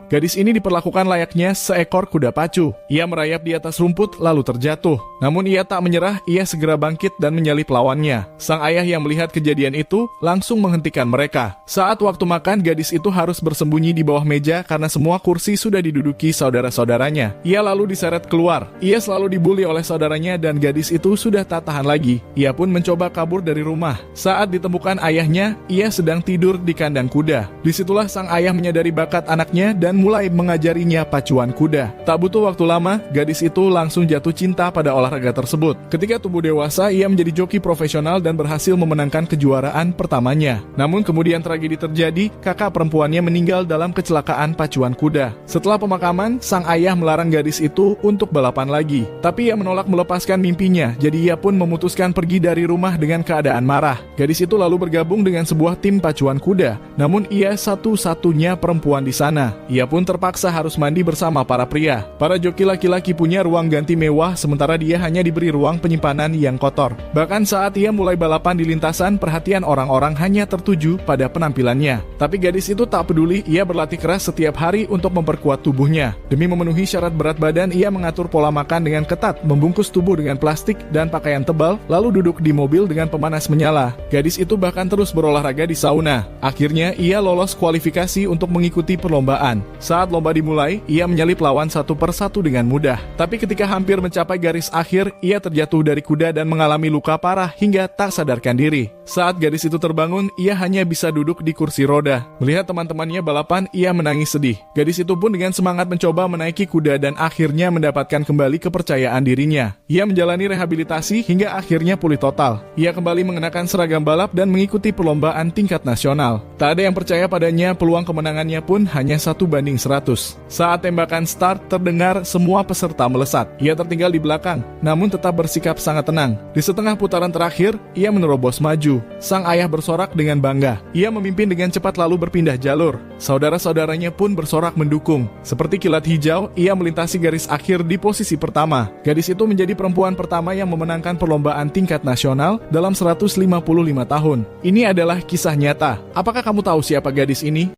Gadis ini diperlakukan layaknya seekor kuda pacu. Ia merayap di atas rumput lalu terjatuh. Namun ia tak menyerah, ia segera bangkit dan menyalip lawannya. Sang ayah yang melihat kejadian itu langsung menghentikan mereka. Saat waktu makan, gadis itu harus bersembunyi di bawah meja karena semua kursi sudah diduduki saudara-saudaranya. Ia lalu diseret keluar. Ia selalu dibully oleh saudaranya dan gadis itu sudah tak tahan lagi. Ia pun mencoba kabur dari rumah. Saat ditemukan ayahnya, ia sedang tidur di kandang kuda. Disitulah sang ayah menyadari bakat anaknya dan mulai mengajarinya pacuan kuda. Tak butuh waktu lama, gadis itu langsung jatuh cinta pada olahraga tersebut. Ketika tumbuh dewasa, ia menjadi joki profesional dan berhasil memenangkan kejuaraan pertamanya. Namun kemudian tragedi terjadi, kakak perempuannya meninggal dalam kecelakaan pacuan kuda. Setelah pemakaman, sang ayah melarang gadis itu untuk balapan lagi. Tapi ia menolak melepaskan mimpinya, jadi ia pun memutuskan pergi dari rumah dengan keadaan marah. Gadis itu lalu bergabung dengan sebuah tim pacuan kuda. Namun ia satu-satunya perempuan di sana. Ia pun terpaksa harus mandi bersama para pria. Para joki laki-laki punya ruang ganti mewah, sementara dia hanya diberi ruang penyimpanan yang kotor. Bahkan saat ia mulai balapan di lintasan, perhatian orang-orang hanya tertuju pada penampilannya. Tapi gadis itu tak peduli, ia berlatih keras setiap hari untuk memperkuat tubuhnya. Demi memenuhi syarat berat badan, ia mengatur pola makan dengan ketat, membungkus tubuh dengan plastik dan pakaian tebal, lalu duduk di mobil dengan pemanas menyala. Gadis itu bahkan terus berolahraga di sauna. Akhirnya, ia lolos kualifikasi untuk mengikuti perlombaan. Saat lomba dimulai, ia menyalip lawan satu persatu dengan mudah. Tapi ketika hampir mencapai garis akhir, ia terjatuh dari kuda dan mengalami luka parah hingga tak sadarkan diri. Saat gadis itu terbangun, ia hanya bisa duduk di kursi roda. Melihat teman-temannya balapan, ia menangis sedih. Gadis itu pun dengan semangat mencoba menaiki kuda dan akhirnya mendapatkan kembali kepercayaan dirinya. Ia menjalani rehabilitasi hingga akhirnya pulih total. Ia kembali mengenakan seragam balap dan mengikuti perlombaan tingkat nasional. Tak ada yang percaya padanya, peluang kemenangannya pun hanya 1:100. Saat tembakan start terdengar, semua peserta melesat. Ia tertinggal di belakang, namun tetap bersikap sangat tenang. Di setengah putaran terakhir, ia menerobos maju. Sang ayah bersorak dengan bangga. Ia memimpin dengan cepat lalu berpindah jalur. Saudara-saudaranya pun bersorak mendukung. Seperti kilat hijau, ia melintasi garis akhir di posisi pertama. Gadis itu menjadi perempuan pertama yang memenangkan perlombaan tingkat nasional dalam 155 tahun. Ini adalah kisah nyata. Apakah kamu tahu siapa gadis ini?